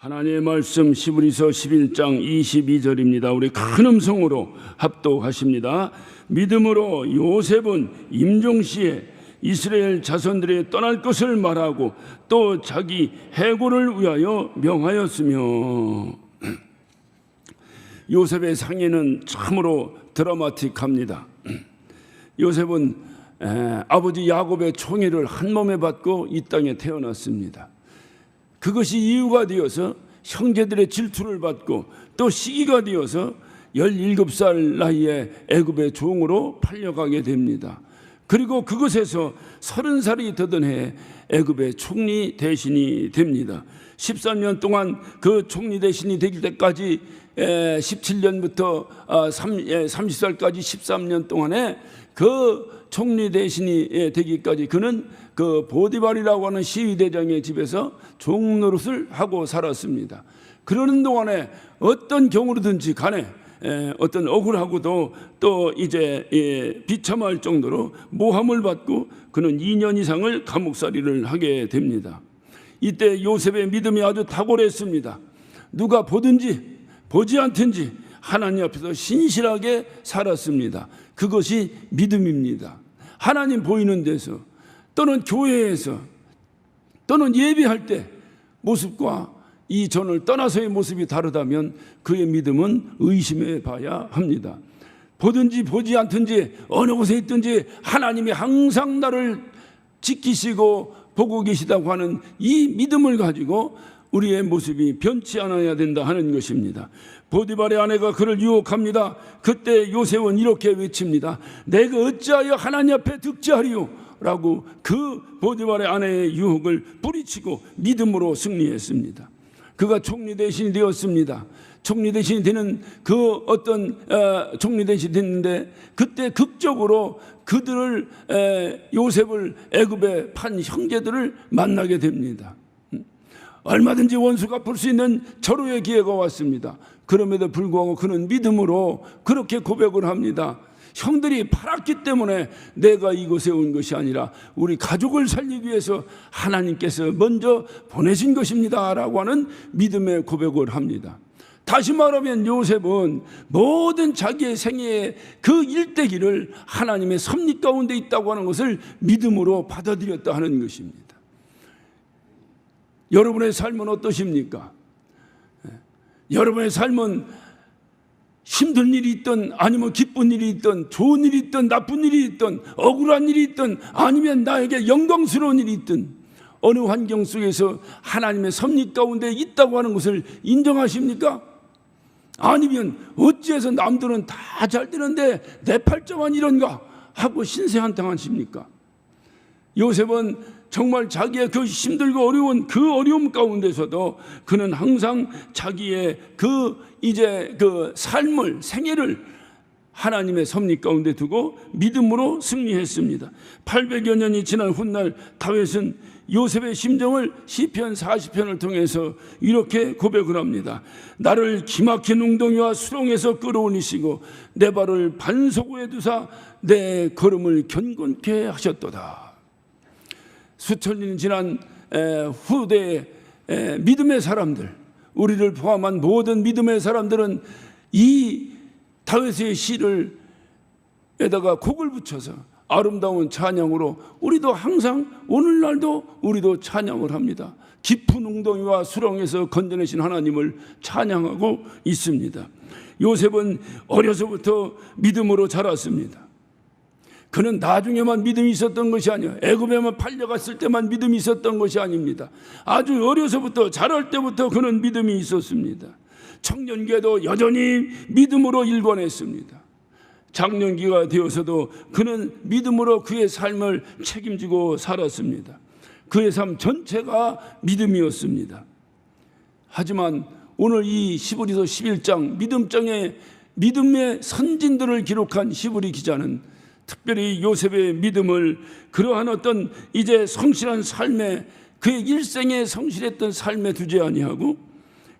하나님의 말씀 히브리서 11장 22절입니다. 우리 큰 음성으로 합독하십니다. 믿음으로 요셉은 임종시에 이스라엘 자손들이 떠날 것을 말하고 또 자기 해고를 위하여 명하였으며. 요셉의 상해는 참으로 드라마틱합니다. 요셉은 아버지 야곱의 총애를 한 몸에 받고 이 땅에 태어났습니다. 그것이 이유가 되어서 형제들의 질투를 받고 또 시기가 되어서 17살 나이에 애굽의 종으로 팔려가게 됩니다. 그리고 그것에서 30살이 되던 해에 애굽의 총리 대신이 됩니다. 13년 동안 그 총리 대신이 되길 때까지 17년부터 30살까지 13년 동안에 그 총리 대신이 되기까지 그는 그 보디발이라고 하는 시위대장의 집에서 종노릇을 하고 살았습니다. 그러는 동안에 어떤 경우로든지 간에 어떤 억울하고도 또 이제 비참할 정도로 모함을 받고 그는 2년 이상을 감옥살이를 하게 됩니다. 이때 요셉의 믿음이 아주 탁월했습니다. 누가 보든지 보지 않든지 하나님 앞에서 신실하게 살았습니다. 그것이 믿음입니다. 하나님 보이는 데서 또는 교회에서 또는 예배할 때 모습과 이 전을 떠나서의 모습이 다르다면 그의 믿음은 의심해 봐야 합니다. 보든지 보지 않든지 어느 곳에 있든지 하나님이 항상 나를 지키시고 보고 계시다고 하는 이 믿음을 가지고 우리의 모습이 변치 않아야 된다 하는 것입니다. 보디발의 아내가 그를 유혹합니다. 그때 요셉은 이렇게 외칩니다. 내가 어찌하여 하나님 앞에 득죄하리요? 라고 그 보디발의 아내의 유혹을 뿌리치고 믿음으로 승리했습니다. 그가 총리 대신이 되었습니다. 총리 대신이 되는 그 어떤 총리 대신이 됐는데 그때 극적으로 그들을 요셉을 애굽에 판 형제들을 만나게 됩니다. 얼마든지 원수가 볼 수 있는 절호의 기회가 왔습니다. 그럼에도 불구하고 그는 믿음으로 그렇게 고백을 합니다. 형들이 팔았기 때문에 내가 이곳에 온 것이 아니라 우리 가족을 살리기 위해서 하나님께서 먼저 보내신 것입니다 라고 하는 믿음의 고백을 합니다. 다시 말하면 요셉은 모든 자기의 생애의 그 일대기를 하나님의 섭리 가운데 있다고 하는 것을 믿음으로 받아들였다 하는 것입니다. 여러분의 삶은 어떠십니까? 여러분의 삶은 힘든 일이 있든 아니면 기쁜 일이 있든 좋은 일이 있든 나쁜 일이 있든 억울한 일이 있든 아니면 나에게 영광스러운 일이 있든 어느 환경 속에서 하나님의 섭리 가운데 있다고 하는 것을 인정하십니까? 아니면 어찌해서 남들은 다 잘 되는데 내 팔자만 이런가 하고 신세한탄하십니까? 요셉은 정말 자기의 그 힘들고 어려운 그 어려움 가운데서도 그는 항상 자기의 그 이제 그 삶을 생애를 하나님의 섭리 가운데 두고 믿음으로 승리했습니다. 800여 년이 지난 훗날 다윗은 요셉의 심정을 시편 40편을 통해서 이렇게 고백을 합니다. 나를 기막힌 웅덩이와 수렁에서 끌어올리시고 내 발을 반석우에 두사 내 걸음을 견곤케 하셨도다. 수천 년이 지난 후대의 믿음의 사람들, 우리를 포함한 모든 믿음의 사람들은 이 다윗의 시를 에다가 곡을 붙여서 아름다운 찬양으로 우리도 항상 오늘날도 우리도 찬양을 합니다. 깊은 웅덩이와 수렁에서 건져내신 하나님을 찬양하고 있습니다. 요셉은 어려서부터 믿음으로 자랐습니다. 그는 나중에만 믿음이 있었던 것이 아니에요. 애굽에만 팔려갔을 때만 믿음이 있었던 것이 아닙니다. 아주 어려서부터 자랄 때부터 그는 믿음이 있었습니다. 청년기에도 여전히 믿음으로 일관했습니다. 장년기가 되어서도 그는 믿음으로 그의 삶을 책임지고 살았습니다. 그의 삶 전체가 믿음이었습니다. 하지만 오늘 이 히브리서 11장 믿음의 선진들을 기록한 히브리 기자는 특별히 요셉의 믿음을 그러한 어떤 이제 성실한 삶에 그의 일생에 성실했던 삶에 두지 아니하고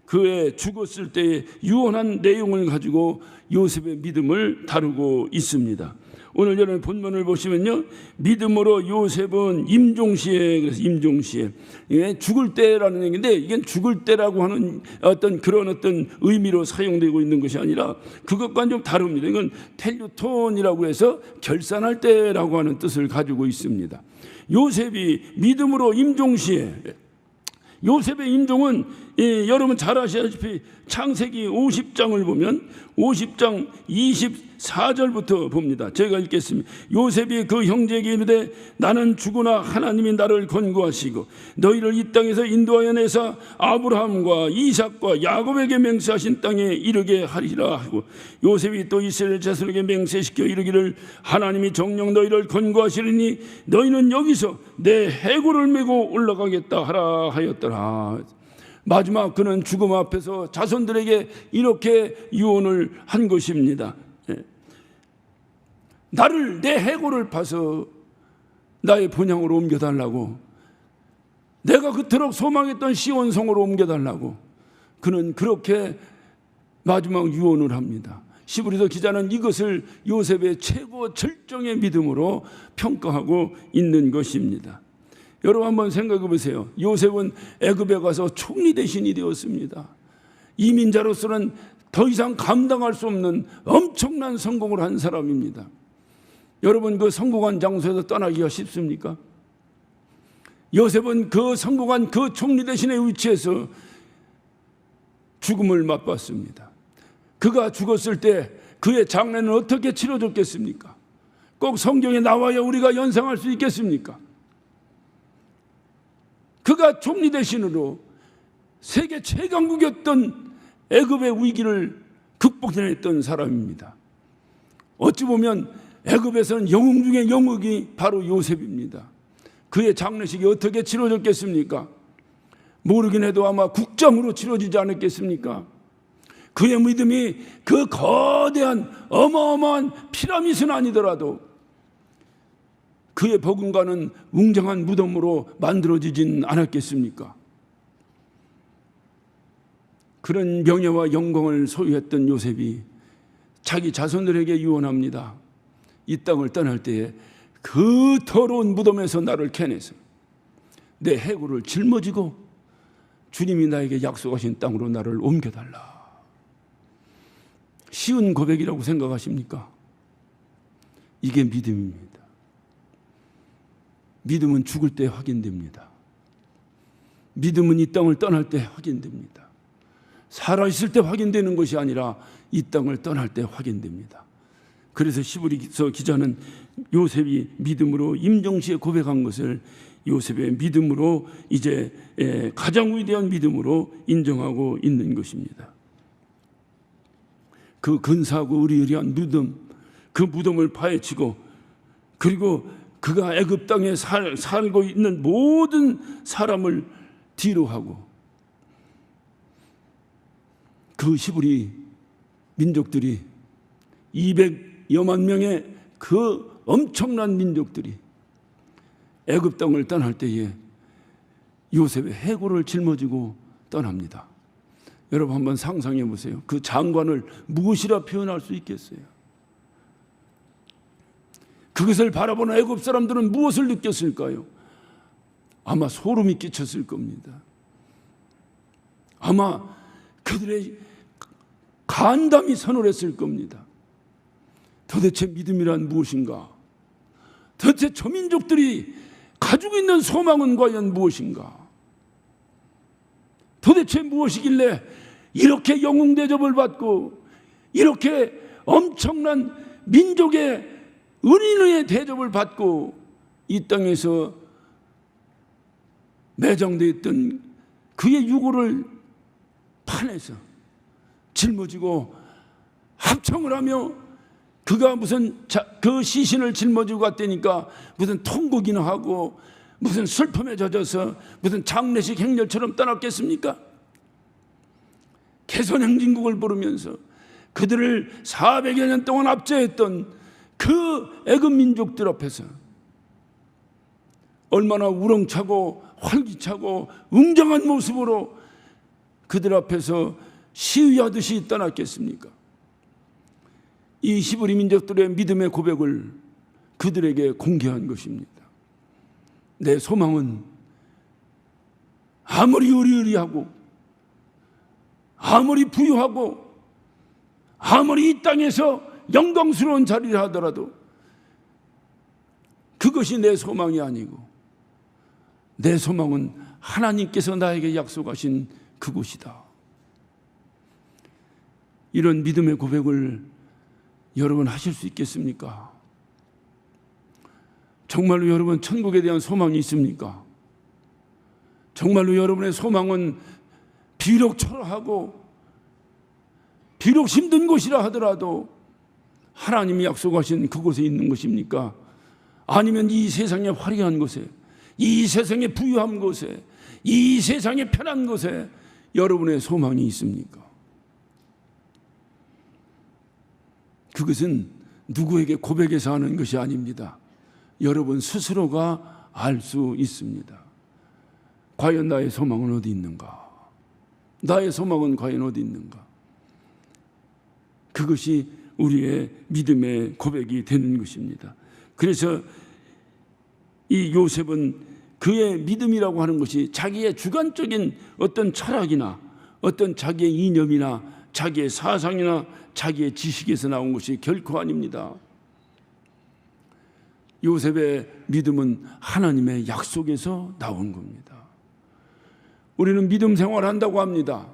그의 죽었을 때의 유언한 내용을 가지고 요셉의 믿음을 다루고 있습니다. 오늘 여러분 본문을 보시면요, 믿음으로 요셉은 임종시에, 그래서 임종시에, 예, 죽을 때라는 얘기인데, 이게 죽을 때라고 하는 어떤 그런 어떤 의미로 사용되고 있는 것이 아니라 그것과는 좀 다릅니다. 이건 텔류톤이라고 해서 결산할 때라고 하는 뜻을 가지고 있습니다. 요셉이 믿음으로 임종시에, 요셉의 임종은 여러분 잘 아시다시피 창세기 50장을 보면 50장 24절부터 봅니다. 제가 읽겠습니다. 요셉이 그 형제에게 이르되 나는 죽으나 하나님이 나를 권고하시고 너희를 이 땅에서 인도하여 내사 아브라함과 이삭과 야곱에게 맹세하신 땅에 이르게 하리라 하고, 요셉이 또 이스라엘 자손에게 맹세시켜 이르기를 하나님이 정녕 너희를 권고하시리니 너희는 여기서 내 해골을 메고 올라가겠다 하라 하였더라. 마지막 그는 죽음 앞에서 자손들에게 이렇게 유언을 한 것입니다. 나를, 내 해골을 파서 나의 본향으로 옮겨달라고, 내가 그토록 소망했던 시온성으로 옮겨달라고 그는 그렇게 마지막 유언을 합니다. 시브리서 기자는 이것을 요셉의 최고 절정의 믿음으로 평가하고 있는 것입니다. 여러분 한번 생각해 보세요. 요셉은 애굽에 가서 총리 대신이 되었습니다. 이민자로서는 더 이상 감당할 수 없는 엄청난 성공을 한 사람입니다. 여러분 그 성공한 장소에서 떠나기가 쉽습니까? 요셉은 그 성공한 그 총리 대신의 위치에서 죽음을 맛봤습니다. 그가 죽었을 때 그의 장례는 어떻게 치러졌겠습니까? 꼭 성경에 나와야 우리가 연상할 수 있겠습니까? 그가 총리 대신으로 세계 최강국이었던 애굽의 위기를 극복해냈던 사람입니다. 어찌 보면 애굽에서는 영웅 중에 영웅이 바로 요셉입니다. 그의 장례식이 어떻게 치러졌겠습니까? 모르긴 해도 아마 국정으로 치러지지 않았겠습니까? 그의 믿음이 그 거대한 어마어마한 피라미드는 아니더라도 그의 버금가는 웅장한 무덤으로 만들어지진 않았겠습니까? 그런 명예와 영광을 소유했던 요셉이 자기 자손들에게 유언합니다. 이 땅을 떠날 때에 그 더러운 무덤에서 나를 캐내서 내 해골을 짊어지고 주님이 나에게 약속하신 땅으로 나를 옮겨달라. 쉬운 고백이라고 생각하십니까? 이게 믿음입니다. 믿음은 죽을 때 확인됩니다. 믿음은 이 땅을 떠날 때 확인됩니다. 살아있을 때 확인되는 것이 아니라 이 땅을 떠날 때 확인됩니다. 그래서 시브리서 기자는 요셉이 믿음으로 임종시에 고백한 것을 요셉의 믿음으로 이제 가장 위대한 믿음으로 인정하고 있는 것입니다. 그 근사하고 의리의리한 무덤, 그 무덤을 파헤치고, 그리고 그가 애굽 땅에 살고 있는 모든 사람을 뒤로 하고, 그 히브리 민족들이 200여만 명의 그 엄청난 민족들이 애굽 땅을 떠날 때에 요셉의 해골을 짊어지고 떠납니다. 여러분 한번 상상해 보세요. 그 장관을 무엇이라 표현할 수 있겠어요? 그것을 바라보는 애굽 사람들은 무엇을 느꼈을까요? 아마 소름이 끼쳤을 겁니다. 아마 그들의 간담이 서늘했을 겁니다. 도대체 믿음이란 무엇인가? 도대체 저 민족들이 가지고 있는 소망은 과연 무엇인가? 도대체 무엇이길래 이렇게 영웅 대접을 받고 이렇게 엄청난 민족의 은인의 대접을 받고 이 땅에서 매장되어 있던 그의 유고를 파내서 짊어지고 합청을 하며, 그가 무슨 그 시신을 짊어지고 갔다니까 무슨 통곡이나 하고 무슨 슬픔에 젖어서 무슨 장례식 행렬처럼 떠났겠습니까? 개선행진곡을 부르면서 그들을 400여 년 동안 압제했던 그 애굽 민족들 앞에서 얼마나 우렁차고 활기차고 웅장한 모습으로 그들 앞에서 시위하듯이 떠났겠습니까? 이 히브리 민족들의 믿음의 고백을 그들에게 공개한 것입니다. 내 소망은 아무리 의리의리하고 아무리 부유하고 아무리 이 땅에서 영광스러운 자리를 하더라도 그것이 내 소망이 아니고 내 소망은 하나님께서 나에게 약속하신 그곳이다. 이런 믿음의 고백을 여러분 하실 수 있겠습니까? 정말로 여러분 천국에 대한 소망이 있습니까? 정말로 여러분의 소망은 비록 초라하고 비록 힘든 곳이라 하더라도 하나님이 약속하신 그곳에 있는 것입니까? 아니면 이 세상의 화려한 곳에, 이 세상의 부유한 곳에, 이 세상의 편한 곳에 여러분의 소망이 있습니까? 그것은 누구에게 고백해서 하는 것이 아닙니다. 여러분 스스로가 알 수 있습니다. 과연 나의 소망은 어디 있는가? 나의 소망은 과연 어디 있는가? 그것이 우리의 믿음의 고백이 되는 것입니다. 그래서 이 요셉은 그의 믿음이라고 하는 것이 자기의 주관적인 어떤 철학이나 어떤 자기의 이념이나 자기의 사상이나 자기의 지식에서 나온 것이 결코 아닙니다. 요셉의 믿음은 하나님의 약속에서 나온 겁니다. 우리는 믿음 생활을 한다고 합니다.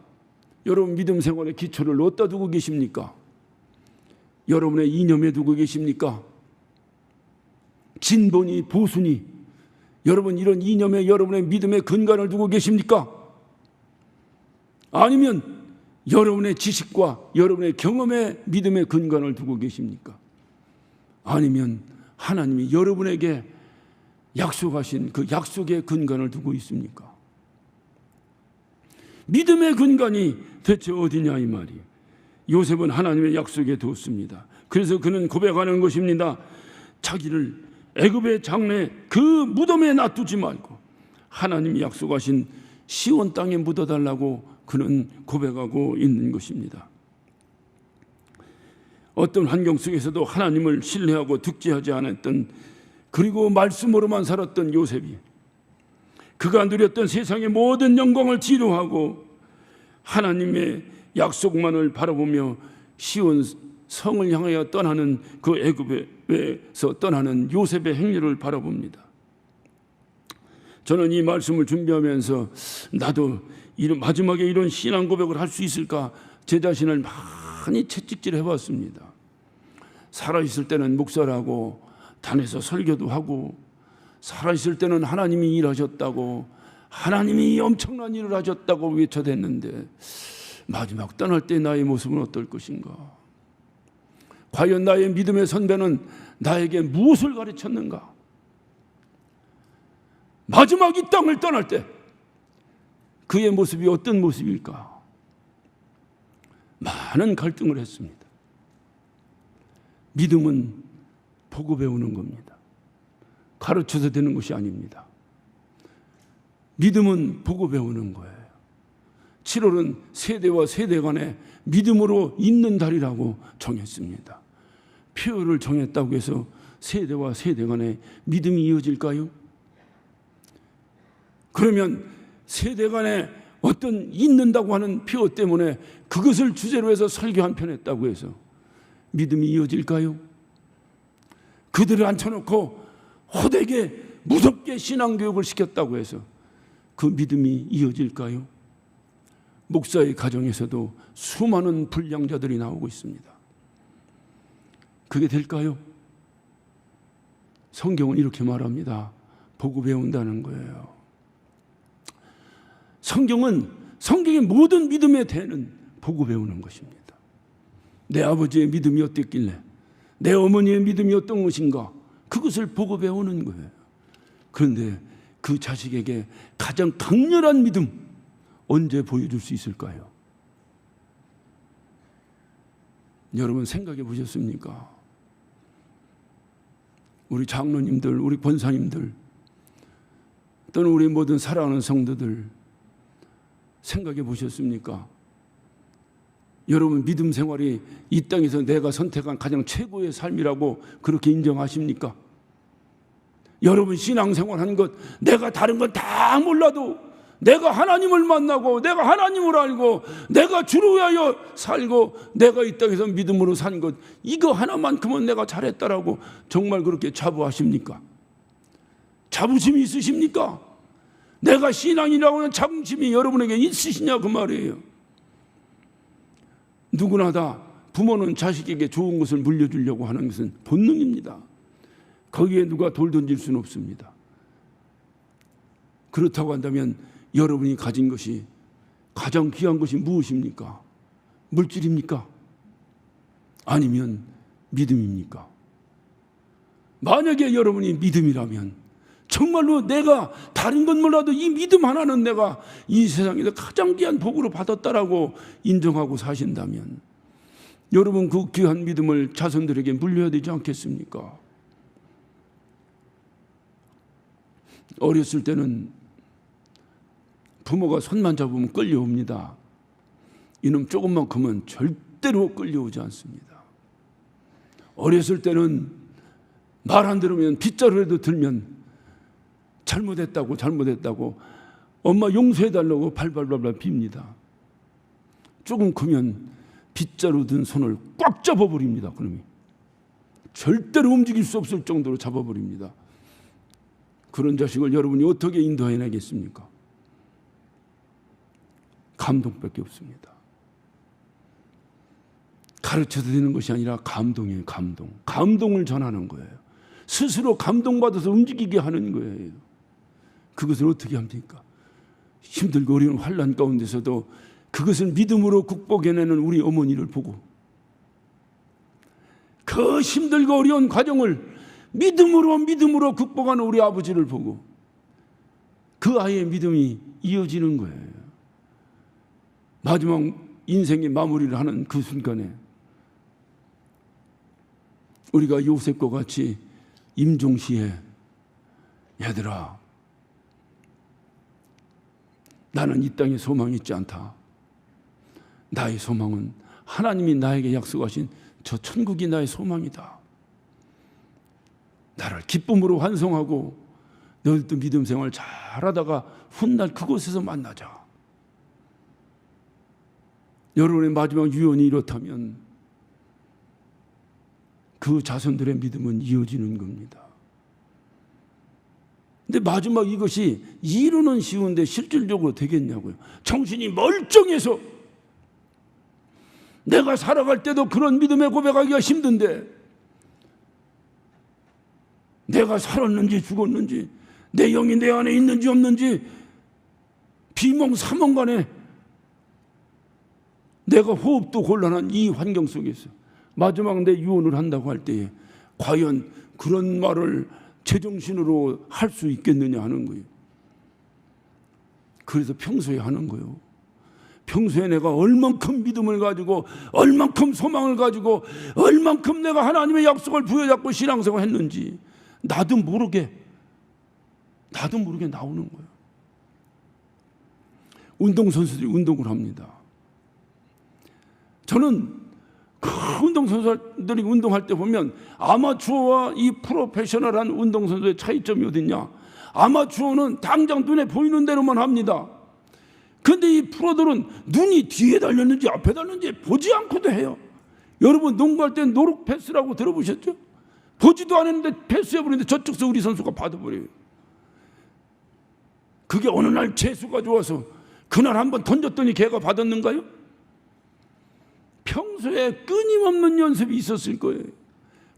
여러분 믿음 생활의 기초를 어디다 두고 계십니까? 여러분의 이념에 두고 계십니까? 진보니 보수니 여러분 이런 이념에 여러분의 믿음의 근간을 두고 계십니까? 아니면 여러분의 지식과 여러분의 경험에 믿음의 근간을 두고 계십니까? 아니면 하나님이 여러분에게 약속하신 그 약속의 근간을 두고 있습니까? 믿음의 근간이 대체 어디냐 이 말이에요. 요셉은 하나님의 약속에 두었습니다. 그래서 그는 고백하는 것입니다. 자기를 애굽의 장래 그 무덤에 놔두지 말고 하나님이 약속하신 시온 땅에 묻어달라고 그는 고백하고 있는 것입니다. 어떤 환경 속에서도 하나님을 신뢰하고 득지하지 않았던, 그리고 말씀으로만 살았던 요셉이 그가 누렸던 세상의 모든 영광을 지루하고 하나님의 약속만을 바라보며 시온 성을 향하여 떠나는 그 애굽에서 떠나는 요셉의 행렬을 바라봅니다. 저는 이 말씀을 준비하면서 나도 마지막에 이런 신앙 고백을 할 수 있을까 제 자신을 많이 채찍질 해봤습니다. 살아있을 때는 목사라고 단에서 설교도 하고, 살아있을 때는 하나님이 일하셨다고, 하나님이 엄청난 일을 하셨다고 외쳐댔는데 마지막 떠날 때 나의 모습은 어떨 것인가? 과연 나의 믿음의 선배는 나에게 무엇을 가르쳤는가? 마지막 이 땅을 떠날 때 그의 모습이 어떤 모습일까? 많은 갈등을 했습니다. 믿음은 보고 배우는 겁니다. 가르쳐서 되는 것이 아닙니다. 믿음은 보고 배우는 거예요. 7월은 세대와 세대 간에 믿음으로 잇는 달이라고 정했습니다. 표를 정했다고 해서 세대와 세대 간에 믿음이 이어질까요? 그러면 세대 간에 어떤 잇는다고 하는 표 때문에 그것을 주제로 해서 설교 한 편 했다고 해서 믿음이 이어질까요? 그들을 앉혀놓고 호되게 무섭게 신앙교육을 시켰다고 해서 그 믿음이 이어질까요? 목사의 가정에서도 수많은 불량자들이 나오고 있습니다. 그게 될까요? 성경은 이렇게 말합니다. 보고 배운다는 거예요. 성경의 모든 믿음의 대는 보고 배우는 것입니다. 내 아버지의 믿음이 어땠길래, 내 어머니의 믿음이 어떤 것인가, 그것을 보고 배우는 거예요. 그런데 그 자식에게 가장 강렬한 믿음 언제 보여줄 수 있을까요? 여러분 생각해 보셨습니까? 우리 장로님들, 우리 권사님들, 또는 우리 모든 사랑하는 성도들 생각해 보셨습니까? 여러분 믿음 생활이 이 땅에서 내가 선택한 가장 최고의 삶이라고 그렇게 인정하십니까? 여러분 신앙생활 한 것, 내가 다른 건 다 몰라도 내가 하나님을 만나고 내가 하나님을 알고 내가 주를 위하여 살고 내가 이 땅에서 믿음으로 산 것, 이거 하나만큼은 내가 잘했다라고 정말 그렇게 자부하십니까? 자부심이 있으십니까? 내가 신앙이라고 하는 자부심이 여러분에게 있으시냐 그 말이에요. 누구나 다 부모는 자식에게 좋은 것을 물려주려고 하는 것은 본능입니다. 거기에 누가 돌 던질 수는 없습니다. 그렇다고 한다면 여러분이 가진 것이 가장 귀한 것이 무엇입니까? 물질입니까? 아니면 믿음입니까? 만약에 여러분이 믿음이라면 정말로 내가 다른 건 몰라도 이 믿음 하나는 내가 이 세상에서 가장 귀한 복으로 받았다라고 인정하고 사신다면 여러분 그 귀한 믿음을 자손들에게 물려야 되지 않겠습니까? 어렸을 때는 부모가 손만 잡으면 끌려옵니다. 이놈 조금만 크면 절대로 끌려오지 않습니다. 어렸을 때는 말 안 들으면 빗자루라도 들면 잘못했다고 엄마 용서해달라고 발발발발 빕니다. 조금 크면 빗자루 든 손을 꽉 잡아버립니다. 그놈이 절대로 움직일 수 없을 정도로 잡아버립니다. 그런 자식을 여러분이 어떻게 인도해내겠습니까? 감동밖에 없습니다. 가르쳐도 되는 것이 아니라 감동이에요. 감동을 전하는 거예요. 스스로 감동받아서 움직이게 하는 거예요. 그것을 어떻게 합니까? 힘들고 어려운 환난 가운데서도 그것을 믿음으로 극복해내는 우리 어머니를 보고, 그 힘들고 어려운 과정을 믿음으로 극복하는 우리 아버지를 보고 그 아이의 믿음이 이어지는 거예요. 마지막 인생의 마무리를 하는 그 순간에 우리가 요셉과 같이 임종시에, 얘들아, 나는 이 땅에 소망이 있지 않다. 나의 소망은 하나님이 나에게 약속하신 저 천국이 나의 소망이다. 나를 기쁨으로 환송하고 너희도 믿음 생활 잘하다가 훗날 그곳에서 만나자. 여러분의 마지막 유언이 이렇다면 그 자손들의 믿음은 이어지는 겁니다. 근데 마지막 이것이 이루는 쉬운데 실질적으로 되겠냐고요. 정신이 멀쩡해서 내가 살아갈 때도 그런 믿음에 고백하기가 힘든데, 내가 살았는지 죽었는지, 내 영이 내 안에 있는지 없는지 비몽사몽간에 내가 호흡도 곤란한 이 환경 속에서 마지막 내 유언을 한다고 할 때에 과연 그런 말을 제정신으로 할 수 있겠느냐 하는 거예요. 그래서 평소에 하는 거예요. 평소에 내가 얼만큼 믿음을 가지고, 얼만큼 소망을 가지고, 얼만큼 내가 하나님의 약속을 부여잡고 신앙생활을 했는지 나도 모르게 나오는 거예요. 운동선수들이 운동을 합니다. 저는 그 운동선수들이 운동할 때 보면 아마추어와 이 프로페셔널한 운동선수의 차이점이 어딨냐? 아마추어는 당장 눈에 보이는 대로만 합니다. 그런데 이 프로들은 눈이 뒤에 달렸는지 앞에 달렸는지 보지 않고도 해요. 여러분 농구할 때 노룩 패스라고 들어보셨죠? 보지도 않았는데 패스해버리는데 저쪽에서 우리 선수가 받아버려요. 그게 어느 날 재수가 좋아서 그날 한번 던졌더니 걔가 받았는가요? 평소에 끊임없는 연습이 있었을 거예요.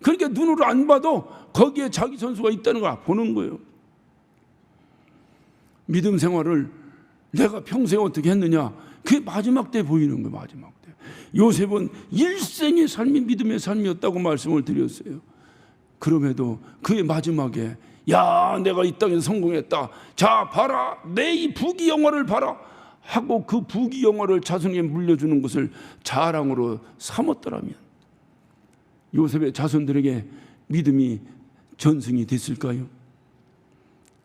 그러니까 눈으로 안 봐도 거기에 자기 선수가 있다는 걸 보는 거예요. 믿음 생활을 내가 평소에 어떻게 했느냐, 그게 마지막 때 보이는 거예요. 마지막 때. 요셉은 일생의 삶이 믿음의 삶이었다고 말씀을 드렸어요. 그럼에도 그의 마지막에, 야, 내가 이 땅에서 성공했다, 자 봐라, 내 이 부귀영화를 봐라 하고 그 부귀영화를 자손에게 물려주는 것을 자랑으로 삼았더라면 요셉의 자손들에게 믿음이 전승이 됐을까요?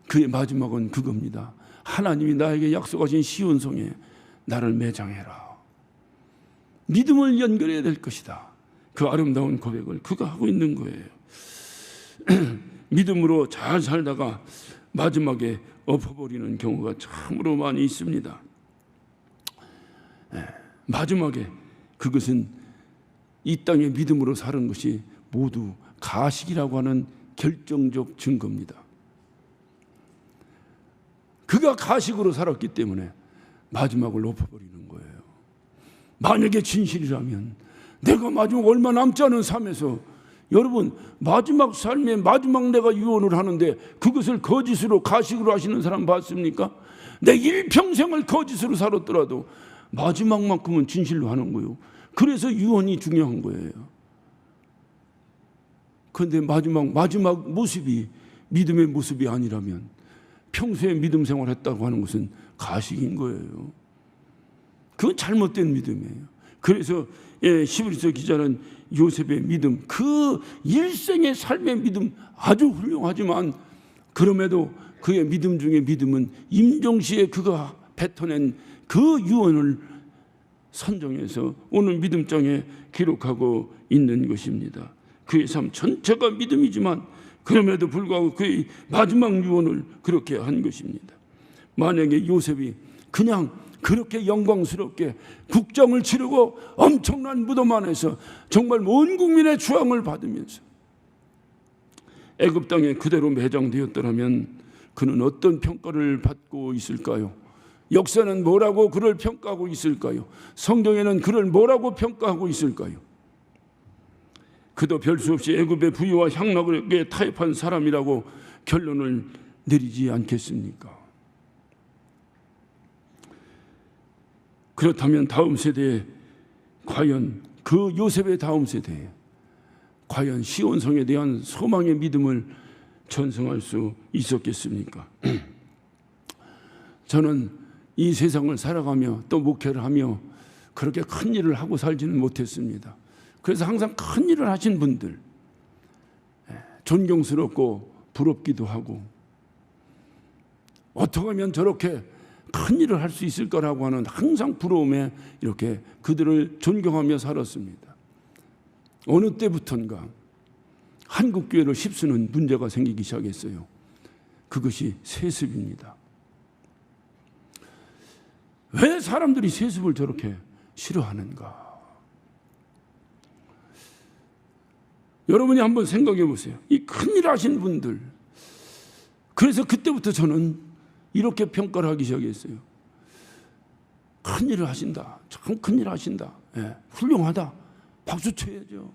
그의 마지막은 그겁니다. 하나님이 나에게 약속하신 시온성에 나를 매장해라. 믿음을 연결해야 될 것이다. 그 아름다운 고백을 그가 하고 있는 거예요. 믿음으로 잘 살다가 마지막에 엎어버리는 경우가 참으로 많이 있습니다. 마지막에 그것은 이 땅의 믿음으로 사는 것이 모두 가식이라고 하는 결정적 증거입니다. 그가 가식으로 살았기 때문에 마지막을 엎어버리는 거예요. 만약에 진실이라면 내가 마지막 얼마 남지 않은 삶에서, 여러분, 마지막 삶에 마지막 내가 유언을 하는데 그것을 거짓으로 가식으로 하시는 사람 봤습니까? 내 일평생을 거짓으로 살았더라도 마지막만큼은 진실로 하는 거예요. 그래서 유언이 중요한 거예요. 그런데 마지막 모습이 믿음의 모습이 아니라면 평소에 믿음 생활했다고 하는 것은 가식인 거예요. 그건 잘못된 믿음이에요. 그래서 히브리서 기자는 요셉의 믿음, 그 일생의 삶의 믿음 아주 훌륭하지만 그럼에도 그의 믿음 중에 믿음은 임종시에 그가 뱉어낸 그 유언을 선정해서 오늘 믿음장에 기록하고 있는 것입니다. 그의 삶 전체가 믿음이지만 그럼에도 불구하고 그의 마지막 유언을 그렇게 한 것입니다. 만약에 요셉이 그냥 그렇게 영광스럽게 국정을 치르고 엄청난 무덤 안에서 정말 온 국민의 추앙을 받으면서 애굽 땅에 그대로 매장되었더라면 그는 어떤 평가를 받고 있을까요? 역사는 뭐라고 그를 평가하고 있을까요? 성경에는 그를 뭐라고 평가하고 있을까요? 그도 별 수 없이 애굽의 부유와 향락에 타협한 사람이라고 결론을 내리지 않겠습니까? 그렇다면 다음 세대에 과연 그 요셉의 다음 세대에 과연 시온성에 대한 소망의 믿음을 전승할 수 있었겠습니까? 저는 이 세상을 살아가며 또 목회를 하며 그렇게 큰 일을 하고 살지는 못했습니다. 그래서 항상 큰 일을 하신 분들 존경스럽고 부럽기도 하고 어떻게 하면 저렇게 큰 일을 할 수 있을 거라고 하는 항상 부러움에 이렇게 그들을 존경하며 살았습니다. 어느 때부턴가 한국교회를 휩쓰는 문제가 생기기 시작했어요. 그것이 세습입니다. 왜 사람들이 세습을 저렇게 싫어하는가? 여러분이 한번 생각해 보세요. 이 큰일 하신 분들. 그래서 그때부터 저는 이렇게 평가를 하기 시작했어요. 큰일을 하신다. 참 큰일 하신다. 훌륭하다. 박수 쳐야죠.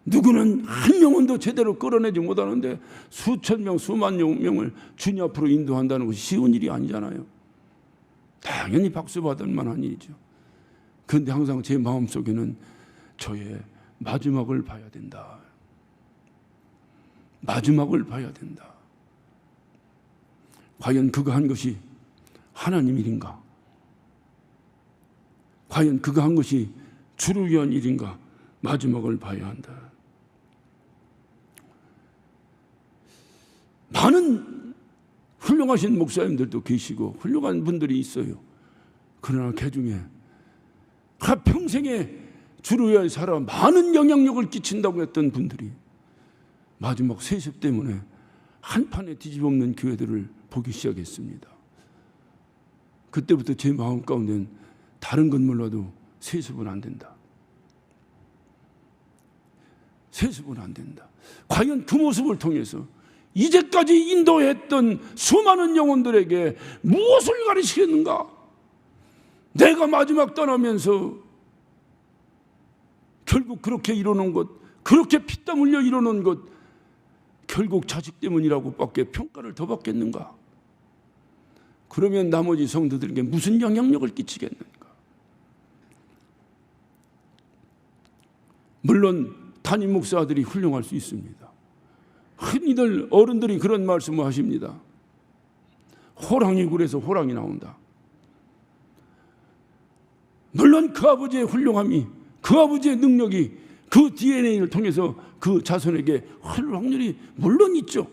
누구는 한 영혼도 제대로 끌어내지 못하는데 수천 명, 수만 명을 주님 앞으로 인도한다는 것이 쉬운 일이 아니잖아요. 당연히 박수 받을 만한 일이죠. 그런데 항상 제 마음속에는 저의 마지막을 봐야 된다. 마지막을 봐야 된다. 과연 그가 한 것이 하나님 일인가? 과연 그가 한 것이 주를 위한 일인가? 마지막을 봐야 한다. 많은 훌륭하신 목사님들도 계시고 훌륭한 분들이 있어요. 그러나 그 중에 평생에 주를 위하여 살아 많은 영향력을 끼친다고 했던 분들이 마지막 세습 때문에 한판에 뒤집어엎는 교회들을 보기 시작했습니다. 그때부터 제 마음 가운데는 다른 건 몰라도 세습은 안 된다. 세습은 안 된다. 과연 그 모습을 통해서 이제까지 인도했던 수많은 영혼들에게 무엇을 가르치겠는가? 내가 마지막 떠나면서 결국 그렇게 이루는 것, 그렇게 피땀 흘려 이루는 것, 결국 자식 때문이라고 밖에 평가를 더 받겠는가? 그러면 나머지 성도들에게 무슨 영향력을 끼치겠는가? 물론 담임 목사들이 훌륭할 수 있습니다. 흔히들 어른들이 그런 말씀을 하십니다. 호랑이 굴에서 호랑이 나온다. 물론 그 아버지의 훌륭함이, 그 아버지의 능력이 그 DNA를 통해서 그 자손에게 흘 확률이 물론 있죠.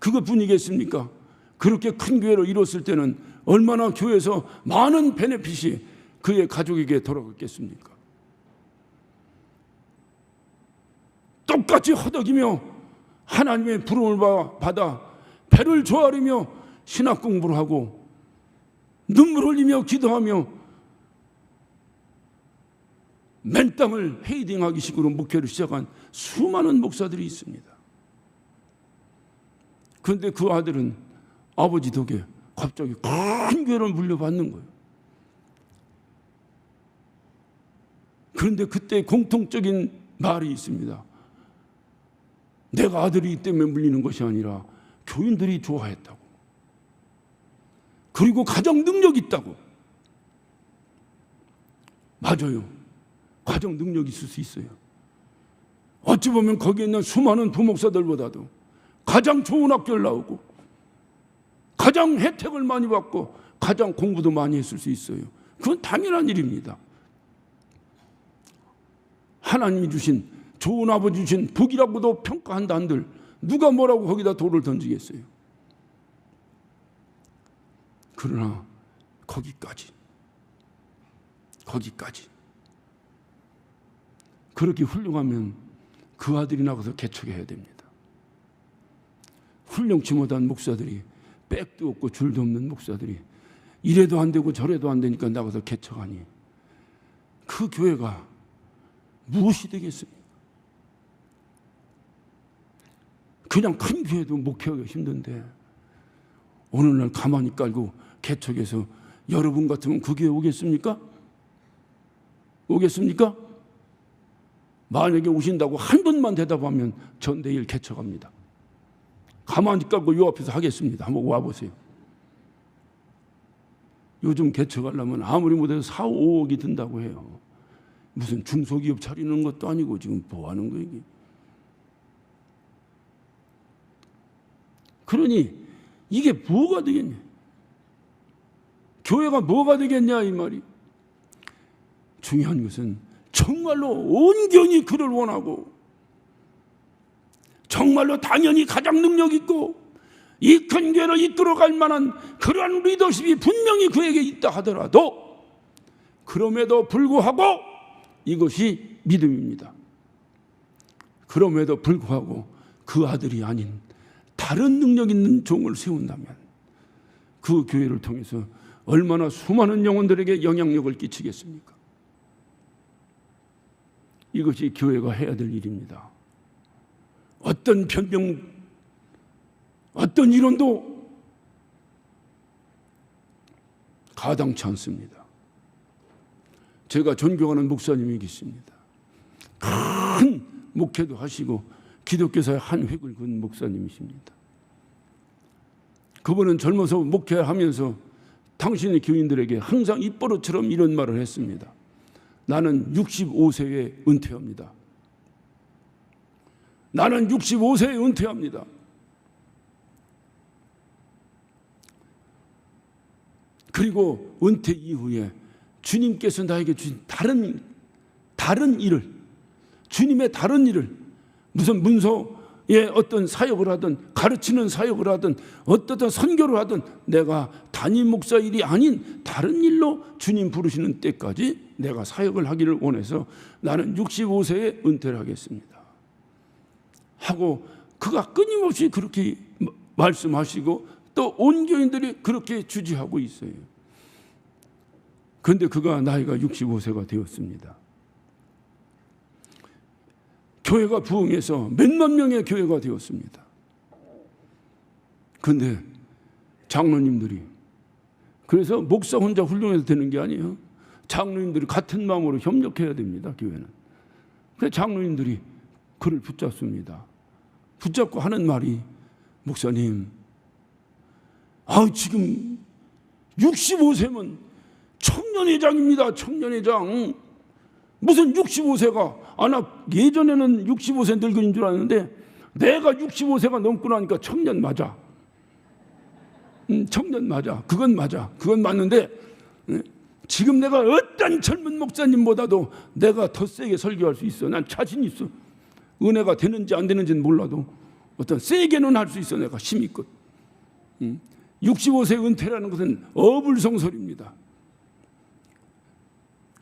그것뿐이겠습니까? 그렇게 큰 교회를 이뤘을 때는 얼마나 교회에서 많은 베네핏이 그의 가족에게 돌아갔겠습니까? 똑같이 허덕이며 하나님의 부름을 받아 배를 조아리며 신학 공부를 하고 눈물 흘리며 기도하며 맨땅을 헤이딩하기 식으로 목회를 시작한 수많은 목사들이 있습니다. 그런데 그 아들은 아버지 덕에 갑자기 큰 교회를 물려받는 거예요. 그런데 그때 공통적인 말이 있습니다. 내가 아들이기 때문에 물리는 것이 아니라 교인들이 좋아했다고. 그리고 가정 능력이 있다고. 맞아요. 가정 능력이 있을 수 있어요. 어찌 보면 거기에 있는 수많은 부목사들보다도 가장 좋은 학교를 나오고 가장 혜택을 많이 받고 가장 공부도 많이 했을 수 있어요. 그건 당연한 일입니다. 하나님이 주신 좋은 아버지 주신 복이라고도 평가한다 한들 누가 뭐라고 거기다 돌을 던지겠어요. 그러나 거기까지 그렇게 훌륭하면 그 아들이 나가서 개척해야 됩니다. 훌륭치 못한 목사들이, 백도 없고 줄도 없는 목사들이 이래도 안 되고 저래도 안 되니까 나가서 개척하니 그 교회가 무엇이 되겠습니까? 그냥 큰 교회도 목회하기 힘든데 어느 날 가만히 깔고 개척해서 여러분 같으면 그 교회 오겠습니까? 오겠습니까? 만약에 오신다고 한 분만 대답하면 전 내일 개척합니다. 가만히 깔고 요 앞에서 하겠습니다. 한번 와보세요. 요즘 개척하려면 아무리 못해도 4, 5억이 든다고 해요. 무슨 중소기업 차리는 것도 아니고 지금 뭐 하는 거예요 이게. 그러니 이게 뭐가 되겠냐, 교회가 뭐가 되겠냐 이 말이. 중요한 것은 정말로 온전히 그를 원하고 정말로 당연히 가장 능력 있고 이 큰 교회를 이끌어갈 만한 그러한 리더십이 분명히 그에게 있다 하더라도 그럼에도 불구하고 이것이 믿음입니다. 그럼에도 불구하고 그 아들이 아닌 다른 능력 있는 종을 세운다면 그 교회를 통해서 얼마나 수많은 영혼들에게 영향력을 끼치겠습니까? 이것이 교회가 해야 될 일입니다. 어떤 변명, 어떤 이론도 가당치 않습니다. 제가 존경하는 목사님이 계십니다. 큰 목회도 하시고 기독교사의 한 획을 그은 목사님이십니다. 그분은 젊어서 목회하면서 당신의 교인들에게 항상 입버릇처럼 이런 말을 했습니다. 나는 65세에 은퇴합니다. 나는 65세에 은퇴합니다. 그리고 은퇴 이후에 주님께서 나에게 주신 다른 일을, 주님의 다른 일을, 무슨 문서의 어떤 사역을 하든 가르치는 사역을 하든 어떤 선교를 하든 내가 담임 목사 일이 아닌 다른 일로 주님 부르시는 때까지 내가 사역을 하기를 원해서 나는 65세에 은퇴를 하겠습니다 하고 그가 끊임없이 그렇게 말씀하시고 또 온 교인들이 그렇게 주지하고 있어요. 그런데 그가 나이가 65세가 되었습니다. 교회가 부흥해서 몇만 명의 교회가 되었습니다. 그런데 장로님들이, 그래서 목사 혼자 훌륭해서 되는 게 아니에요. 장로님들이 같은 마음으로 협력해야 됩니다. 교회는. 그래서 장로님들이 그를 붙잡습니다. 붙잡고 하는 말이, 목사님, 지금 65세면 청년회장입니다. 청년회장. 무슨 65세가, 나 예전에는 65세 늙은인 줄 알았는데 내가 65세가 넘고 나니까 청년 맞아. 청년 맞아. 그건 맞아. 그건 맞는데 지금 내가 어떤 젊은 목사님보다도 내가 더 세게 설교할 수 있어. 난 자신 있어. 은혜가 되는지 안 되는지는 몰라도 어떤 세게는 할 수 있어. 내가 힘있거든. 65세 은퇴라는 것은 어불성설입니다.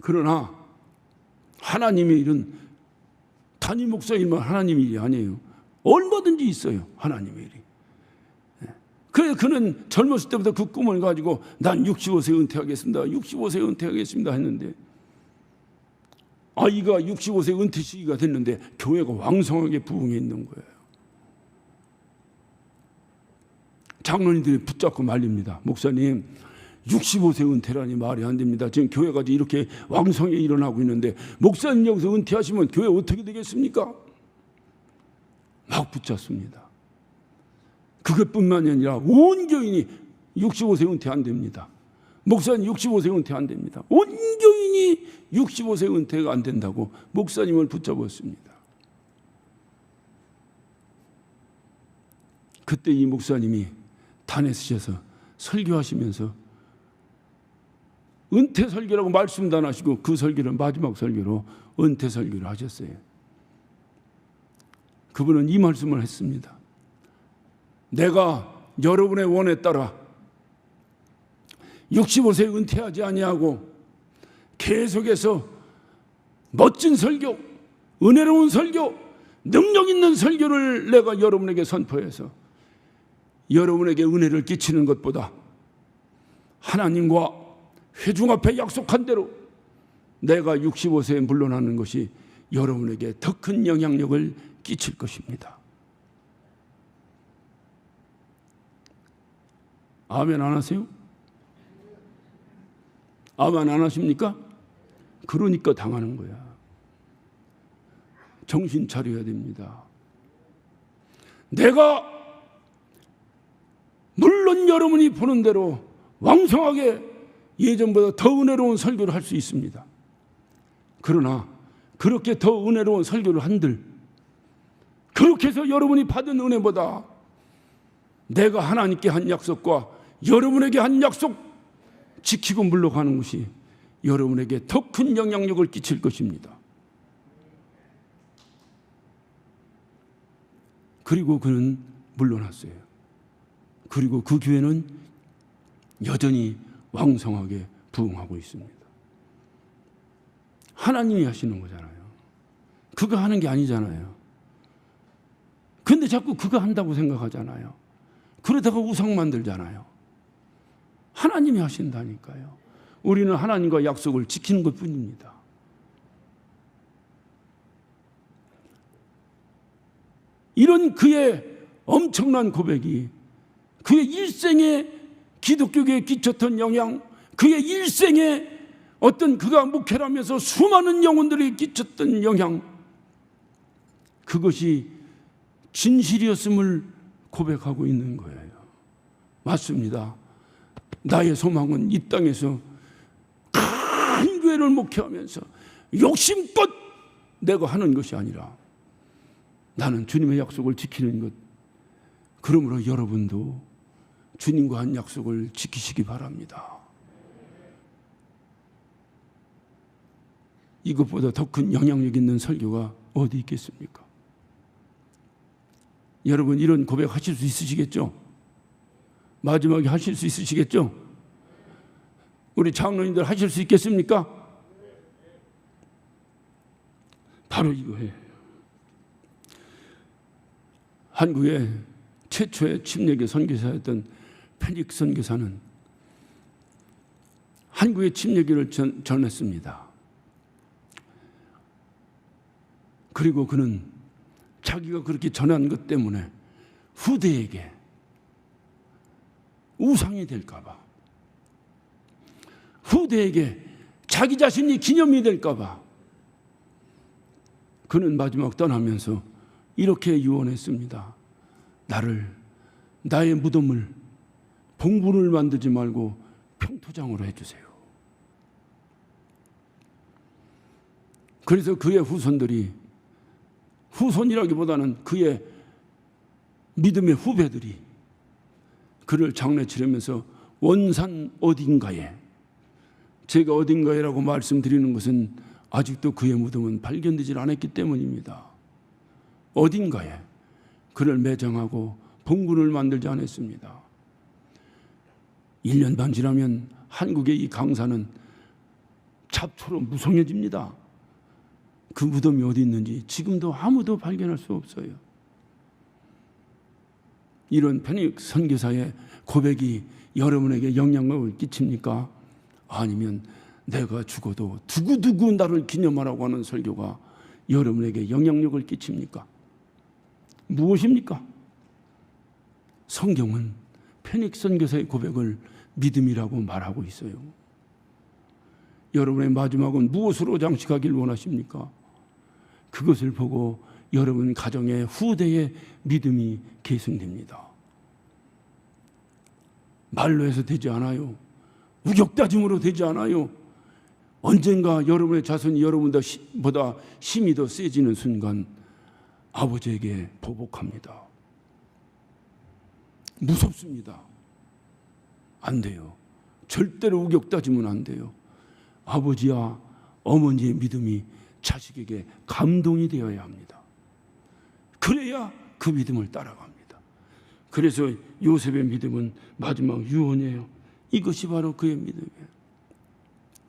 그러나 하나님의 일은, 담임 목사 일만 하나님의 일이 아니에요. 얼마든지 있어요, 하나님의 일이. 그래서 그는 젊었을 때부터 그 꿈을 가지고 난 65세 은퇴하겠습니다, 65세 은퇴하겠습니다 했는데, 아이가 65세 은퇴 시기가 됐는데 교회가 왕성하게 부흥해 있는 거예요. 장로님들이 붙잡고 말립니다. 목사님, 65세 은퇴라니 말이 안 됩니다. 지금 교회가 이렇게 왕성하게 일어나고 있는데 목사님 여기서 은퇴하시면 교회 어떻게 되겠습니까? 막 붙잡습니다. 그것뿐만이 아니라 온 교인이 65세 은퇴 안 됩니다. 목사님 65세 은퇴 안 됩니다. 온 교인이 65세 은퇴가 안 된다고 목사님을 붙잡았습니다. 그때 이 목사님이 단에 서셔서 설교하시면서 은퇴 설교라고 말씀도 안 하시고 그 설교를 마지막 설교로 은퇴 설교를 하셨어요. 그분은 이 말씀을 했습니다. 내가 여러분의 원에 따라 65세 은퇴하지 아니하고 계속해서 멋진 설교, 은혜로운 설교, 능력 있는 설교를 내가 여러분에게 선포해서 여러분에게 은혜를 끼치는 것보다 하나님과 회중 앞에 약속한 대로 내가 65세에 물러나는 것이 여러분에게 더 큰 영향력을 끼칠 것입니다. 아멘 안 하세요? 아멘 안 하십니까? 그러니까 당하는 거야. 정신 차려야 됩니다. 내가 물론 여러분이 보는 대로 왕성하게 예전보다 더 은혜로운 설교를 할 수 있습니다. 그러나 그렇게 더 은혜로운 설교를 한들 그렇게 해서 여러분이 받은 은혜보다 내가 하나님께 한 약속과 여러분에게 한 약속 지키고 물러가는 것이 여러분에게 더 큰 영향력을 끼칠 것입니다. 그리고 그는 물러났어요. 그리고 그 교회는 여전히 왕성하게 부흥하고 있습니다. 하나님이 하시는 거잖아요. 그가 하는 게 아니잖아요. 근데 자꾸 그가 한다고 생각하잖아요. 그러다가 우상 만들잖아요. 하나님이 하신다니까요. 우리는 하나님과 약속을 지키는 것뿐입니다. 이런 그의 엄청난 고백이 그의 일생에 기독교계에 끼쳤던 영향, 그의 일생에 어떤 그가 목회를 하면서 수많은 영혼들이 끼쳤던 영향, 그것이 진실이었음을 고백하고 있는 거예요. 맞습니다. 나의 소망은 이 땅에서 큰 교회를 목회하면서 욕심껏 내가 하는 것이 아니라 나는 주님의 약속을 지키는 것. 그러므로 여러분도 주님과 한 약속을 지키시기 바랍니다. 이것보다 더 큰 영향력 있는 설교가 어디 있겠습니까? 여러분 이런 고백 하실 수 있으시겠죠? 마지막에 하실 수 있으시겠죠? 우리 장로님들 하실 수 있겠습니까? 바로 이거예요. 한국의 최초의 침례교 선교사였던 페닉 선교사는 한국의 침례교를 전했습니다. 그리고 그는 자기가 그렇게 전한 것 때문에 후대에게 우상이 될까 봐, 후대에게 자기 자신이 기념이 될까 봐 그는 마지막 떠나면서 이렇게 유언했습니다. 나의 무덤을 봉분을 만들지 말고 평토장으로 해주세요. 그래서 그의 후손들이, 후손이라기보다는 그의 믿음의 후배들이 그를 장례 치르면서 원산 어딘가에, 제가 어딘가에라고 말씀드리는 것은 아직도 그의 무덤은 발견되질 않았기 때문입니다. 어딘가에 그를 매장하고 봉분을 만들지 않았습니다. 1년 반 지나면 한국의 이 강산은 잡초로 무성해집니다. 그 무덤이 어디 있는지 지금도 아무도 발견할 수 없어요. 이런 페닉 선교사의 고백이 여러분에게 영향력을 끼칩니까? 아니면 내가 죽어도 두고두고 나를 기념하라고 하는 설교가 여러분에게 영향력을 끼칩니까? 무엇입니까? 성경은 페닉 선교사의 고백을 믿음이라고 말하고 있어요. 여러분의 마지막은 무엇으로 장식하길 원하십니까? 그것을 보고 여러분 가정의 후대의 믿음이 계승됩니다. 말로 해서 되지 않아요. 우격다짐으로 되지 않아요. 언젠가 여러분의 자손이 여러분보다 힘이 더 세지는 순간 아버지에게 보복합니다. 무섭습니다. 안 돼요. 절대로 우격다짐은 안 돼요. 아버지와 어머니의 믿음이 자식에게 감동이 되어야 합니다. 그래야 그 믿음을 따라갑니다. 그래서 요셉의 믿음은 마지막 유언이에요. 이것이 바로 그의 믿음이에요.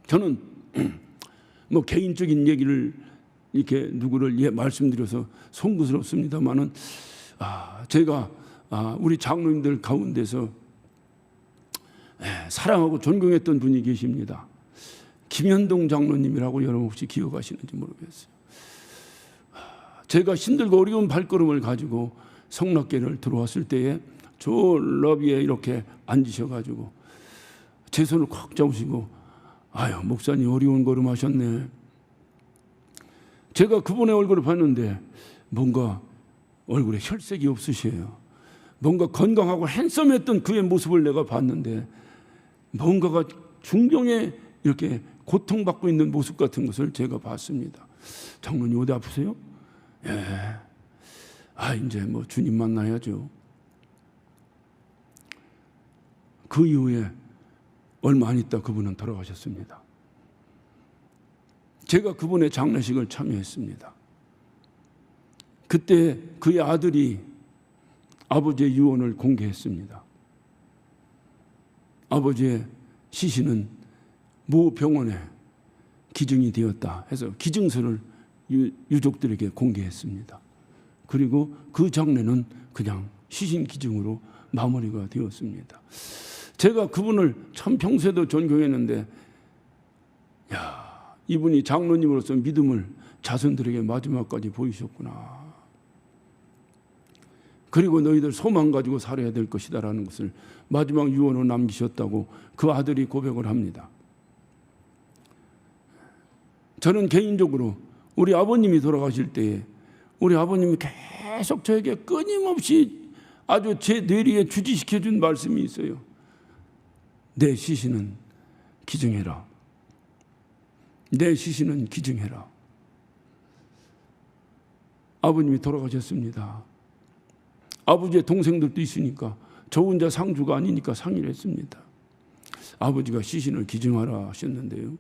저는 뭐 개인적인 얘기를 이렇게 누구를 말씀드려서 송구스럽습니다만은 제가 우리 장로님들 가운데서 사랑하고 존경했던 분이 계십니다. 김현동 장로님이라고 여러분 혹시 기억하시는지 모르겠어요. 제가 힘들고 어려운 발걸음을 가지고 성락교를 들어왔을 때에 저 러비에 이렇게 앉으셔가지고 제 손을 꽉 잡으시고 아유 목사님 어려운 걸음 하셨네. 제가 그분의 얼굴을 봤는데 뭔가 얼굴에 혈색이 없으셔요. 뭔가 건강하고 핸섬했던 그의 모습을 내가 봤는데 뭔가가 중경에 이렇게 고통받고 있는 모습 같은 것을 제가 봤습니다. 장로님 어디 아프세요? 예. 이제 뭐 주님 만나야죠. 그 이후에 얼마 안 있다 그분은 돌아가셨습니다. 제가 그분의 장례식을 참여했습니다. 그때 그의 아들이 아버지의 유언을 공개했습니다. 아버지의 시신은 모 병원에 기증이 되었다 해서 기증서를 유족들에게 공개했습니다. 그리고 그 장례는 그냥 시신 기증으로 마무리가 되었습니다. 제가 그분을 참 평소에도 존경했는데 이분이 장로님으로서 믿음을 자손들에게 마지막까지 보이셨구나. 그리고 너희들 소망 가지고 살아야 될 것이다라는 것을 마지막 유언으로 남기셨다고 그 아들이 고백을 합니다. 저는 개인적으로 우리 아버님이 돌아가실 때에 우리 아버님이 계속 저에게 끊임없이 아주 제 뇌리에 주지시켜준 말씀이 있어요. 내 시신은 기증해라. 내 시신은 기증해라. 아버님이 돌아가셨습니다. 아버지의 동생들도 있으니까 저 혼자 상주가 아니니까 상의를 했습니다. 아버지가 시신을 기증하라 하셨는데요.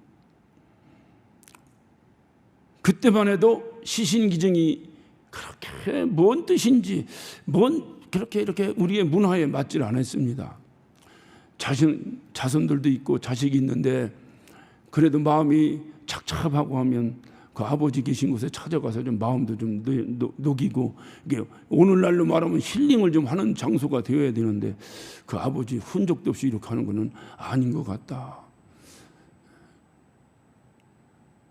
그때만 해도 시신 기증이 그렇게 뭔 뜻인지 그렇게 이렇게 우리의 문화에 맞질 않았습니다. 자손들도 있고 자식이 있는데 그래도 마음이 착잡하고 하면 그 아버지 계신 곳에 찾아가서 좀 마음도 좀 녹이고 이게 오늘날로 말하면 힐링을 좀 하는 장소가 되어야 되는데 그 아버지 흔적도 없이 이렇게 하는 것은 아닌 것 같다.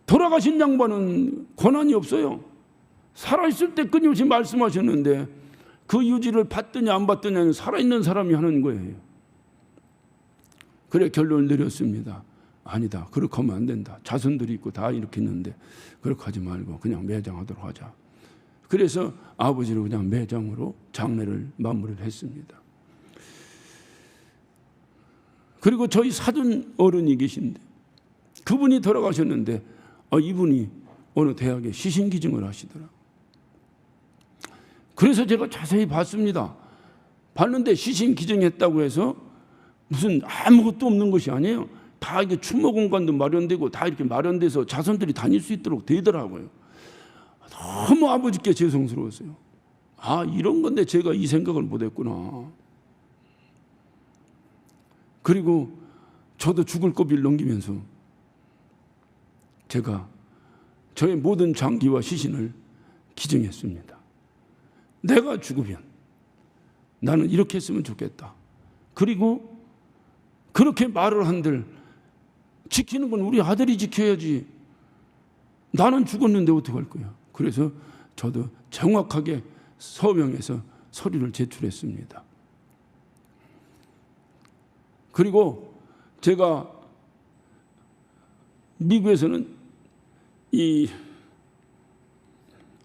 돌아가신 양반은 권한이 없어요. 살아있을 때 끊임없이 말씀하셨는데 그 유지를 받더냐 안 받더냐는 살아있는 사람이 하는 거예요. 그래 결론을 내렸습니다. 아니다. 그렇게 하면 안 된다. 자손들이 있고 다 이렇게 있는데 그렇게 하지 말고 그냥 매장하도록 하자. 그래서 아버지를 그냥 매장으로 장례를 마무리를 했습니다. 그리고 저희 사돈 어른이 계신데 그분이 돌아가셨는데 이분이 어느 대학에 시신 기증을 하시더라. 그래서 제가 자세히 봤습니다. 봤는데 시신 기증했다고 해서 무슨 아무것도 없는 것이 아니에요. 다 이게 추모 공간도 마련되고 다 이렇게 마련돼서 자손들이 다닐 수 있도록 되더라고요. 너무 아버지께 죄송스러웠어요. 이런 건데 제가 이 생각을 못했구나. 그리고 저도 죽을 고비를 넘기면서 제가 저의 모든 장기와 시신을 기증했습니다. 내가 죽으면 나는 이렇게 했으면 좋겠다. 그리고 그렇게 말을 한들 지키는 건 우리 아들이 지켜야지. 나는 죽었는데 어떡할 거야. 그래서 저도 정확하게 서명해서 서류를 제출했습니다. 그리고 제가 미국에서는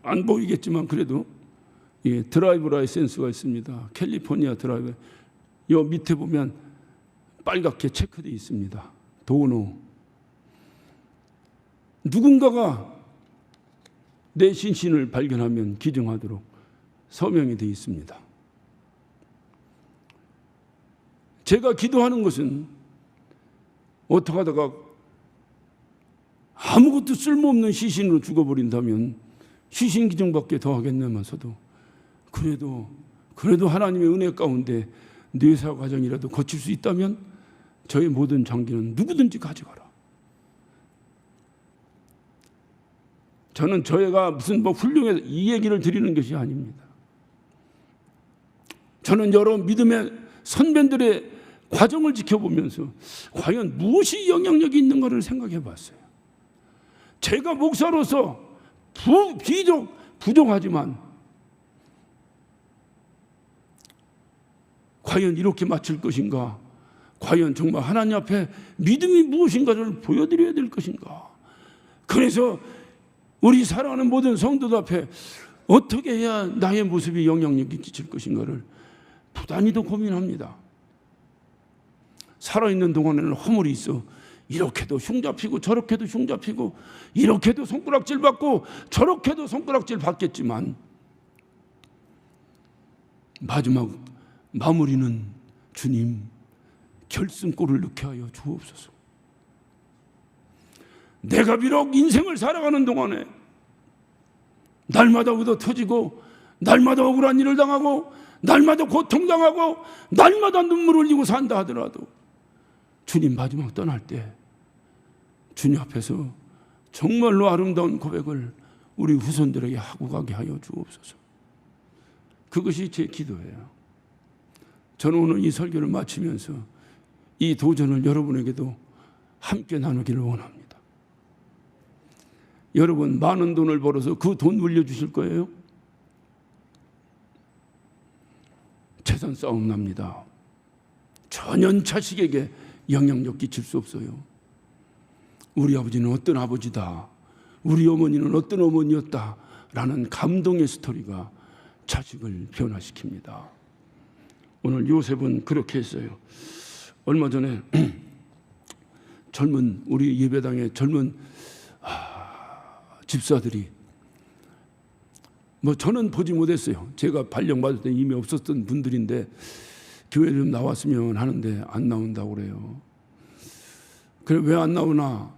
안 보이겠지만 그래도 드라이브 라이센스가 있습니다. 캘리포니아 드라이브. 요 밑에 보면 빨갛게 체크되어 있습니다. 도노. 누군가가 내 신신을 발견하면 기증하도록 서명이 되어 있습니다. 제가 기도하는 것은 어떻게 하다가 아무것도 쓸모없는 시신으로 죽어버린다면 시신 기증밖에 더 하겠냐면서도 그래도 하나님의 은혜 가운데 뇌사 과정이라도 거칠 수 있다면 저의 모든 장기는 누구든지 가져가라. 저는 저희가 무슨 훌륭해서 이 얘기를 드리는 것이 아닙니다. 저는 여러 믿음의 선배들의 과정을 지켜보면서 과연 무엇이 영향력이 있는가를 생각해 봤어요. 제가 목사로서 비록 부족하지만 과연 이렇게 마칠 것인가? 과연 정말 하나님 앞에 믿음이 무엇인가를 보여드려야 될 것인가? 그래서 우리 사랑하는 모든 성도들 앞에 어떻게 해야 나의 모습이 영향력이 끼칠 것인가를 부단히도 고민합니다. 살아있는 동안에는 허물이 있어 이렇게도 흉 잡히고 저렇게도 흉 잡히고 이렇게도 손가락질 받고 저렇게도 손가락질 받겠지만 마지막 마무리는 주님 결승골을 넣게 하여 주옵소서. 내가 비록 인생을 살아가는 동안에 날마다 얻어 터지고 날마다 억울한 일을 당하고 날마다 고통당하고 날마다 눈물 흘리고 산다 하더라도 주님 마지막 떠날 때 주님 앞에서 정말로 아름다운 고백을 우리 후손들에게 하고 가게 하여 주옵소서. 그것이 제 기도예요. 저는 오늘 이 설교를 마치면서 이 도전을 여러분에게도 함께 나누기를 원합니다. 여러분 많은 돈을 벌어서 그 돈 물려주실 거예요? 재산 싸움 납니다. 전혀 자식에게 영향력 끼칠 수 없어요. 우리 아버지는 어떤 아버지다, 우리 어머니는 어떤 어머니였다 라는 감동의 스토리가 자식을 변화시킵니다. 오늘 요셉은 그렇게 했어요. 얼마 전에 젊은 우리 예배당의 젊은 집사들이 저는 보지 못했어요. 제가 발령받을 때 이미 없었던 분들인데 교회 좀 나왔으면 하는데 안 나온다고 그래요. 그래 왜 안 나오나?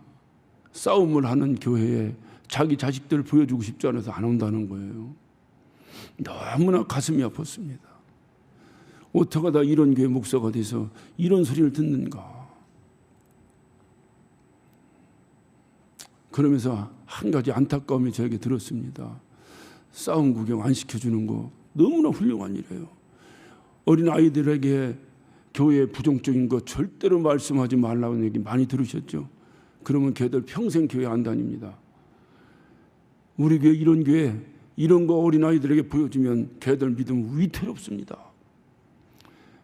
싸움을 하는 교회에 자기 자식들을 보여주고 싶지 않아서 안 온다는 거예요. 너무나 가슴이 아팠습니다. 어떻게 하다 이런 교회 목사가 돼서 이런 소리를 듣는가? 그러면서 한 가지 안타까움이 저에게 들었습니다. 싸움 구경 안 시켜주는 거 너무나 훌륭한 일이에요. 어린 아이들에게 교회의 부정적인 거 절대로 말씀하지 말라는 얘기 많이 들으셨죠? 그러면 걔들 평생 교회 안 다닙니다. 우리 교회 이런 거 어린 아이들에게 보여주면 걔들 믿음 위태롭습니다.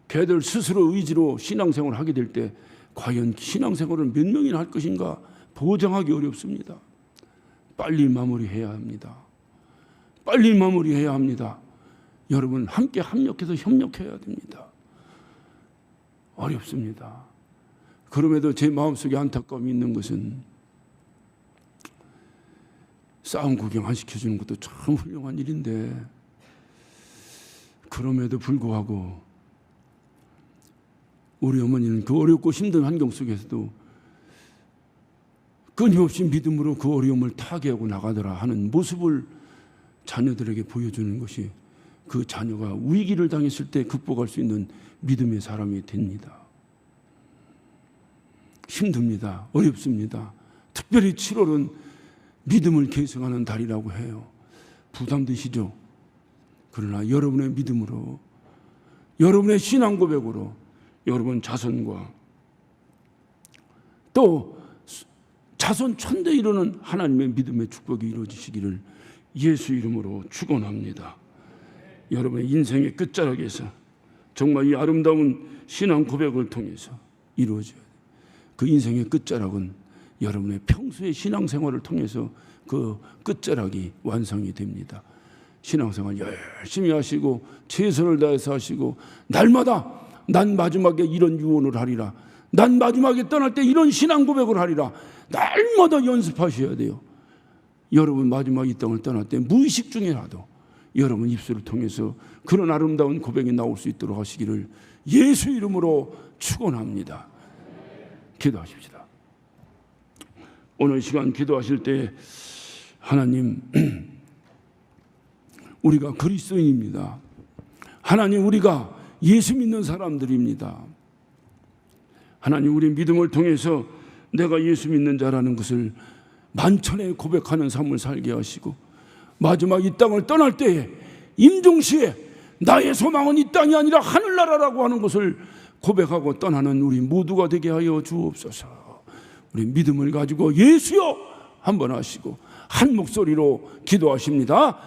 걔들 스스로 의지로 신앙생활을 하게 될 때 과연 신앙생활을 몇 명이나 할 것인가 보장하기 어렵습니다. 빨리 마무리해야 합니다. 빨리 마무리해야 합니다. 여러분 함께 합력해서 협력해야 됩니다. 어렵습니다. 그럼에도 제 마음속에 안타까움이 있는 것은 싸움 구경 안 시켜주는 것도 참 훌륭한 일인데 그럼에도 불구하고 우리 어머니는 그 어렵고 힘든 환경 속에서도 끊임없이 믿음으로 그 어려움을 타개하고 나가더라 하는 모습을 자녀들에게 보여주는 것이 그 자녀가 위기를 당했을 때 극복할 수 있는 믿음의 사람이 됩니다. 힘듭니다. 어렵습니다. 특별히 7월은 믿음을 계승하는 달이라고 해요. 부담되시죠? 그러나 여러분의 믿음으로 여러분의 신앙 고백으로 여러분 자손과 또 자손 천대 이루는 하나님의 믿음의 축복이 이루어지시기를 예수 이름으로 축원합니다. 여러분의 인생의 끝자락에서 정말 이 아름다운 신앙 고백을 통해서 이루어져야 돼요. 그 인생의 끝자락은 여러분의 평소의 신앙생활을 통해서 그 끝자락이 완성이 됩니다. 신앙생활 열심히 하시고 최선을 다해서 하시고 날마다 난 마지막에 이런 유언을 하리라, 난 마지막에 떠날 때 이런 신앙 고백을 하리라, 날마다 연습하셔야 돼요. 여러분 마지막 이 땅을 떠날 때 무의식 중에라도 여러분 입술을 통해서 그런 아름다운 고백이 나올 수 있도록 하시기를 예수 이름으로 축원합니다. 기도하십시다. 오늘 시간 기도하실 때 하나님, 우리가 그리스도인입니다. 하나님, 우리가 예수 믿는 사람들입니다. 하나님, 우리 믿음을 통해서 내가 예수 믿는 자라는 것을 만천에 고백하는 삶을 살게 하시고 마지막 이 땅을 떠날 때에 임종시에 나의 소망은 이 땅이 아니라 하늘나라라고 하는 것을 고백하고 떠나는 우리 모두가 되게 하여 주옵소서. 우리 믿음을 가지고 예수여 한번 하시고 한 목소리로 기도하십니다.